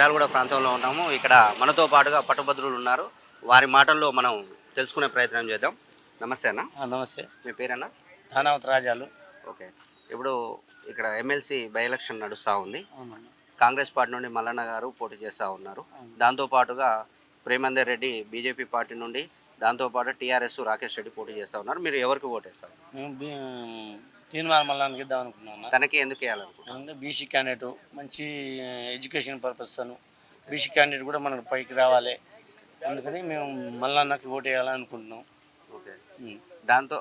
మిర్యాలగూడ ప్రాంతంలో ఉన్నాము. ఇక్కడ మనతో పాటుగా పట్టభద్రులు ఉన్నారు. వారి మాటల్లో మనం తెలుసుకునే ప్రయత్నం చేద్దాం. నమస్తే అన్న. నమస్తే. మీ పేరన్నా? ధానావత్ రాజాలు. ఓకే. ఇప్పుడు ఇక్కడ ఎమ్మెల్సీ బై ఎలక్షన్ నడుస్తూ ఉంది. అవునన్నా. కాంగ్రెస్ పార్టీ నుండి మల్లన్న గారు పోటీ చేస్తూ ఉన్నారు. అవును. దాంతోపాటుగా ప్రేమందర్ రెడ్డి బీజేపీ పార్టీ నుండి, దాంతోపాటు టీఆర్ఎస్ రాకేష్ రెడ్డి పోటీ చేస్తూ ఉన్నారు. మీరు ఎవరికి ఓటేస్తారు? మేము తీర్మానం మల్లానికి ఇద్దాం అనుకున్నాం. తనకి ఎందుకు వేయాలనుకుంటున్నారు? అంటే బీసీ క్యాండిడేట్ మంచి ఎడ్యుకేషన్ పర్పస్ అను బీసీ క్యాండిడేట్ కూడా మనకు పైకి రావాలి, అందుకని మేము మల్లన్నకి ఓటు వేయాలని అనుకుంటున్నాం. ఓకే. దాంతో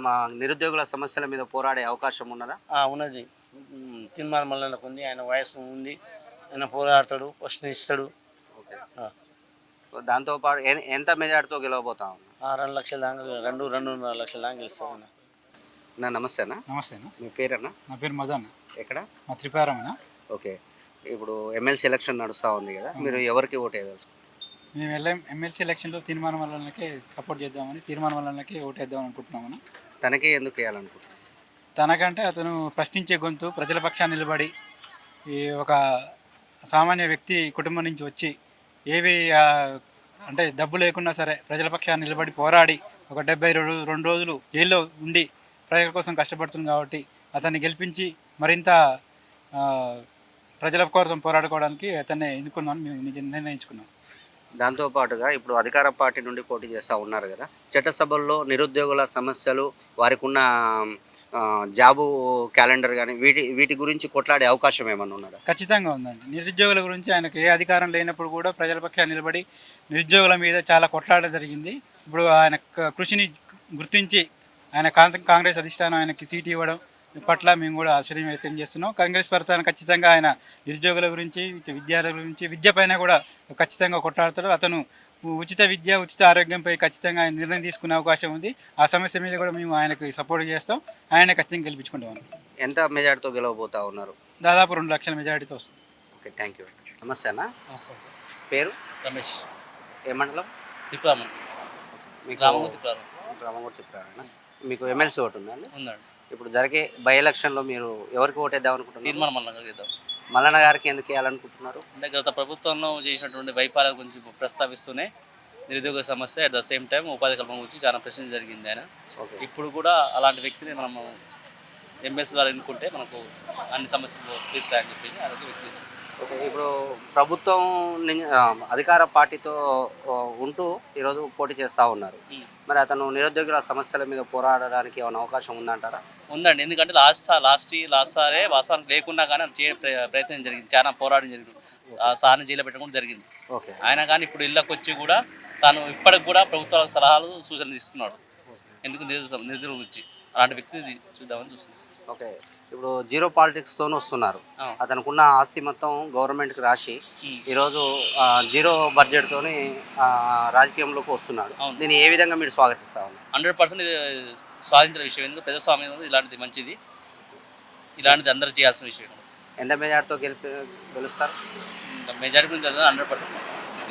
మా నిరుద్యోగుల సమస్యల మీద పోరాడే అవకాశం ఉన్నదా? ఉన్నది. తీర్మానం మల్లన్నకు ఉంది, ఆయన వయసు ఉంది, ఆయన పోరాడతాడు, ప్రశ్నిస్తాడు. ఓకే. దాంతోపాటు ఎంత మెజార్టీతో గెలవబోతా ఉన్నా? 2 లక్షల దాకా 2.5 లక్షల దాకా గెలుస్తామన్నా. నా నమస్తే అన్న. నమస్తే అన్న. మీ పేరన్నా? నా పేరు మదన్. ఎక్కడ? మా త్రిపురం అన్న. ఓకే. ఇప్పుడు ఎమ్మెల్సీ ఎలక్షన్ నడుస్తూ ఉంది కదా, మీరు ఎవరికి ఓటు వేయదలుచుకున్నారు? మేము ఎమ్మెల్సీ ఎలక్షన్లో తీర్మానం వల్లకే సపోర్ట్ చేద్దామని, తీర్మానం వల్లకే ఓటు వేద్దాం అనుకుంటున్నామన్న. తనకే ఎందుకు వేయాలనుకుంటున్నారు? తనకంటే అతను ప్రశ్నించే గొంతు, ప్రజల పక్షాన్ని నిలబడి ఈ ఒక సామాన్య వ్యక్తి కుటుంబం నుంచి వచ్చి ఏవి అంటే డబ్బు లేకున్నా సరే ప్రజల పక్షాన్ని నిలబడి పోరాడి ఒక 72 రోజులు జైల్లో ఉండి ప్రజల కోసం కష్టపడుతుంది కాబట్టి అతన్ని గెలిపించి మరింత ప్రజల కోసం పోరాడుకోవడానికి అతన్ని ఎన్నుకున్నామని మేము నిర్ణయించుకున్నాం. దాంతోపాటుగా ఇప్పుడు అధికార పార్టీ నుండి పోటీ చేస్తూ ఉన్నారు కదా, చట్టసభల్లో నిరుద్యోగుల సమస్యలు, వారికి ఉన్న జాబు క్యాలెండర్ కానీ వీటి గురించి కొట్లాడే అవకాశం ఏమన్నా ఉన్నదా? ఖచ్చితంగా ఉందండి. నిరుద్యోగుల గురించి ఆయనకు ఏ అధికారం లేనప్పుడు కూడా ప్రజల పక్షాన్ని నిలబడి నిరుద్యోగుల మీద చాలా కొట్లాడడం జరిగింది. ఇప్పుడు ఆయన కృషిని గుర్తించి ఆయన కాంగ్రెస్ అధిష్టానం ఆయనకి సీటు ఇవ్వడం పట్ల మేము కూడా ఆశ్చర్యం వ్యక్తం చేస్తున్నాం. కాంగ్రెస్ ప్రభుత్వం ఖచ్చితంగా ఆయన నిరుద్యోగుల గురించి, విద్యార్థుల గురించి, విద్య పైన కూడా ఖచ్చితంగా కొట్లాడతాడు. అతను ఉచిత విద్య, ఉచిత ఆరోగ్యంపై ఖచ్చితంగా ఆయన నిర్ణయం తీసుకునే అవకాశం ఉంది. ఆ సమస్య మీద కూడా మేము ఆయనకు సపోర్ట్ చేస్తాం. ఆయన ఖచ్చితంగా గెలిపించుకుంటాం. ఎంత మెజార్టీతో గెలవబోతా ఉన్నారు? దాదాపు 2 లక్షల మెజార్టీతో వస్తుంది. Okay, thank you. నమస్తే అన్న. నమస్కారం సార్. పేరు? రమేష్. ఏ మండలం? తిప్రామన్. మీకు గ్రామం తిప్పారన్న. మీకు ఎమ్మెల్సీ ఓటు ఉందండి? ఉందండి. ఇప్పుడు జరిగే బై ఎలక్షన్లో మీరు ఎవరికి ఓటేద్దాం అనుకుంటున్నారు? తీర్మానం మల్లన్న ఇద్దాం. మల్లన్న గారికి ఎందుకు వేయాలనుకుంటున్నారు? అంటే గత ప్రభుత్వంలో చేసినటువంటి వైఫల్యాల గురించి ప్రస్తావిస్తూనే నిరుద్యోగ సమస్య, అట్ ద సేమ్ టైం ఉపాధి కల్పన గురించి చాలా ప్రశ్న జరిగింది ఆయన. ఓకే. ఇప్పుడు కూడా అలాంటి వ్యక్తిని మనము ఎంఎస్ ద్వారా ఎన్నుకుంటే మనకు అన్ని సమస్యలు తీర్చాయని చెప్పి అదొక వ్యక్తి. ఓకే. ఇప్పుడు ప్రభుత్వం అధికార పార్టీతో ఉంటూ ఈరోజు పోటీ చేస్తూ ఉన్నారు. మరి అతను నిరుద్యోగుల సమస్యల మీద పోరాడడానికి ఏమైనా అవకాశం ఉందంటారా? ఉందండి. ఎందుకంటే లాస్ట్ సారే వాస్తవానికి లేకున్నా కానీ ప్రయత్నం జరిగింది, చాలా పోరాటం జరిగింది. ఆ సార్ని జైలు పెట్టడం కూడా జరిగింది. ఓకే. ఆయన కానీ ఇప్పుడు ఇళ్ళకి వచ్చి కూడా తాను ఇప్పటికి కూడా ప్రభుత్వాల సలహాలు, సూచనలు ఇస్తున్నాడు. ఎందుకు నిరుద్యోగుల గురించి అలాంటి వ్యక్తి చూద్దామని చూస్తున్నాం. ఓకే. ఇప్పుడు జీరో పాలిటిక్స్తోనే వస్తున్నారు. అతనుకున్న ఆస్తి మొత్తం గవర్నమెంట్కి రాసి ఈరోజు జీరో బడ్జెట్తోని రాజకీయంలోకి వస్తున్నాడు. దీన్ని ఏ విధంగా మీరు స్వాగతిస్తా ఉన్నారు? 100% ఇది స్వాతంత్ర విషయం. ఎందుకు ప్రజాస్వామ్యం ఇలాంటిది మంచిది, ఇలాంటిది అందరూ చేయాల్సిన విషయం. ఎంత మెజార్టీతో గెలుస్తారు? మెజారిటీ గురించి 100%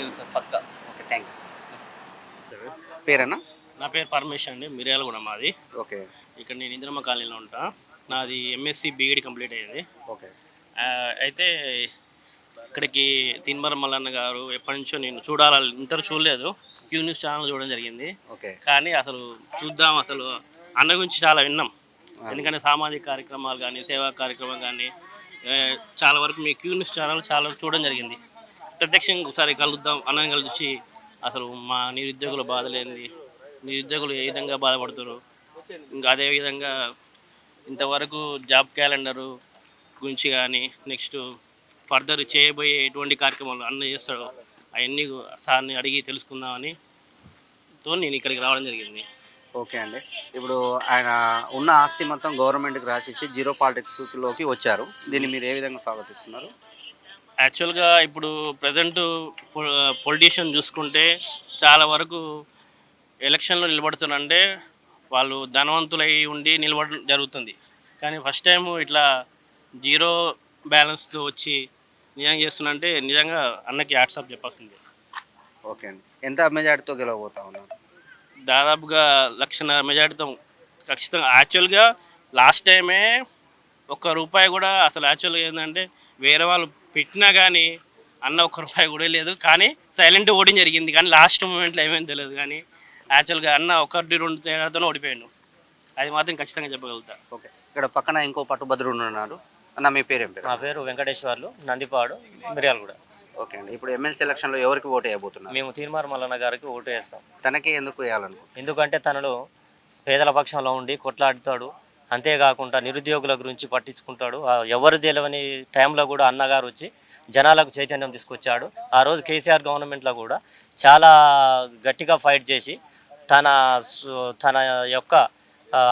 గెలుస్తారు పక్కా. Okay, thank you. పేరేనా? నా పేరు పరమేష్ అండి, మిర్యాలగూడ మాది. ఓకే. ఇక్కడ నేను ఇందిరమ్మ కాలనీలో ఉంటా. నాది ఎంఎస్సి బీఈడి కంప్లీట్ అయ్యింది. ఓకే. అయితే ఇక్కడికి తీన్మారం మల్లన్న గారు ఎప్పటి నుంచో నేను చూడాలి, ఇంతలో చూడలేదు, క్యూ న్యూస్ ఛానల్ చూడడం జరిగింది. ఓకే. కానీ అసలు చూద్దాం, అసలు అన్న గురించి చాలా విన్నాం. ఎందుకంటే సామాజిక కార్యక్రమాలు కానీ, సేవా కార్యక్రమం కానీ చాలా వరకు మీ క్యూ న్యూస్ ఛానల్ చాలా చూడడం జరిగింది. ప్రత్యక్షంగా ఒకసారి కలుద్దాం, అన్నం కలిసి అసలు మా నిరుద్యోగుల బాధలేంది, నిరుద్యోగులు ఏ విధంగా బాధపడుతారు, ఇంకా అదేవిధంగా ఇంతవరకు జాబ్ క్యాలెండరు గురించి కానీ, నెక్స్ట్ ఫర్దర్ చేయబోయే ఎటువంటి కార్యక్రమాలు అన్నీ చేస్తాడో అవన్నీ సార్ని అడిగి తెలుసుకుందామని నేను ఇక్కడికి రావడం జరిగింది. ఓకే అండి. ఇప్పుడు ఆయన ఉన్న ఆస్తి మొత్తం గవర్నమెంట్కి రాసిచ్చి జీరో పాలిటిక్స్లోకి వచ్చారు. దీన్ని మీరు ఏ విధంగా స్వాగతిస్తున్నారు? యాక్చువల్గా ఇప్పుడు ప్రజెంట్ పొలిటీషియన్ చూసుకుంటే చాలా వరకు ఎలక్షన్లో నిలబడుతున్నారంటే వాళ్ళు ధనవంతులై ఉండి నిలబడడం జరుగుతుంది. కానీ ఫస్ట్ టైం ఇట్లా జీరో బ్యాలెన్స్తో వచ్చి నిజంగా చేస్తున్నంటే నిజంగా అన్నకి హ్యాట్సాప్ చెప్పాల్సిందే. ఓకే అండి. ఎంత మెజార్టీతో గెలవబోతా ఉన్నారు? దాదాపుగా 1,00,000 మెజార్టీతో ఖచ్చితంగా. యాక్చువల్గా లాస్ట్ టైమే ₹1 కూడా అసలు యాక్చువల్గా ఏంటంటే వేరే వాళ్ళు పెట్టినా కానీ అన్న ఒక్క రూపాయి కూడా లేదు, కానీ సైలెంట్ ఓటింగ్ జరిగింది. కానీ లాస్ట్ మూమెంట్లో ఏమేమి తెలియదు, కానీ యాక్చువల్గా అన్న ఒకటి రెండు తేడాతో ఓడిపోయాడు. అది మాత్రం ఖచ్చితంగా చెప్పగలుగుతా. ఓకే, ఇక్కడ పక్కన ఇంకో పట్టుభద్రుడు ఉన్నారు. అన్న మీ పేరు ఏం పేరు? మా పేరు వెంకటేశ్వర్లు, నందిపాడు, మిర్యాలగూడ. ఓకే అండి, ఇప్పుడు ఎమ్మెల్సీ ఎలక్షన్లో ఎవరికి ఓటు వేయబోతున్నారు? మేము తీర్మార్ మల్లన్న గారికి ఓటు వేస్తాం. తనకే ఎందుకు వేయాలనుకో? ఎందుకంటే తనలో పేదల పక్షంలో ఉండి కొట్లాడుతాడు, అంతేకాకుండా నిరుద్యోగుల గురించి పట్టించుకుంటాడు. ఎవరు తెలియని టైంలో కూడా అన్నగారు వచ్చి జనాలకు చైతన్యం తీసుకొచ్చాడు. ఆ రోజు కేసీఆర్ గవర్నమెంట్లో కూడా చాలా గట్టిగా ఫైట్ చేసి తన యొక్క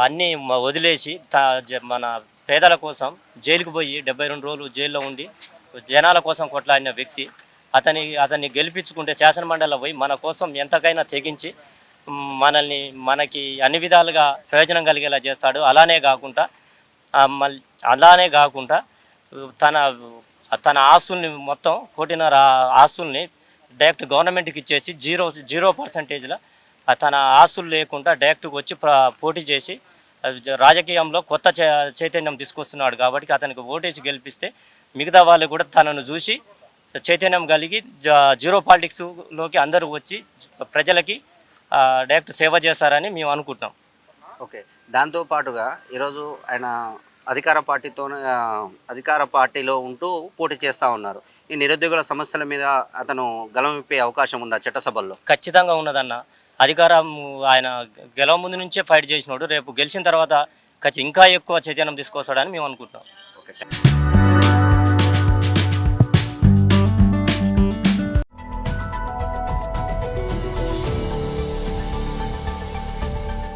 అన్నీ వదిలేసి మన పేదల కోసం జైలుకు పోయి 72 రోజులు జైల్లో ఉండి జనాల కోసం కొట్లాడిన వ్యక్తి. అతన్ని గెలిపించుకుంటే శాసనమండలిలో పోయి మన కోసం ఎంతకైనా తెగించి మనకి అన్ని విధాలుగా ప్రయోజనం కలిగేలా చేస్తాడు. అలానే కాకుండా తన ఆస్తుల్ని మొత్తం 1.5 ఆస్తుల్ని డైరెక్ట్ గవర్నమెంట్కి ఇచ్చేసి 0% తన ఆస్తులు లేకుండా డైరెక్ట్గా వచ్చి పోటీ చేసి రాజకీయంలో కొత్త చైతన్యం తీసుకొస్తున్నాడు. కాబట్టి అతనికి ఓటేసి గెలిపిస్తే మిగతా వాళ్ళు కూడా తనను చూసి చైతన్యం కలిగి జీరో పాలిటిక్స్లోకి అందరూ వచ్చి ప్రజలకి డైరెక్ట్ సేవ చేస్తారని మేము అనుకుంటున్నాం. ఓకే, దాంతోపాటుగా ఈరోజు ఆయన అధికార పార్టీలో ఉంటూ పోటీ చేస్తూ ఉన్నారు. ఈ నిరుద్యోగుల సమస్యల మీద అతను గలం విప్పే అవకాశం ఉందా చట్టసభల్లో? ఖచ్చితంగా ఉన్నదన్న. అధికారం ఆయన గెలవ ముందు నుంచే ఫైట్ చేసినాడు. రేపు గెలిచిన తర్వాత ఇంకా ఎక్కువ చైతన్యం తీసుకొస్తాడని మేము అనుకుంటున్నాం. ఓకే.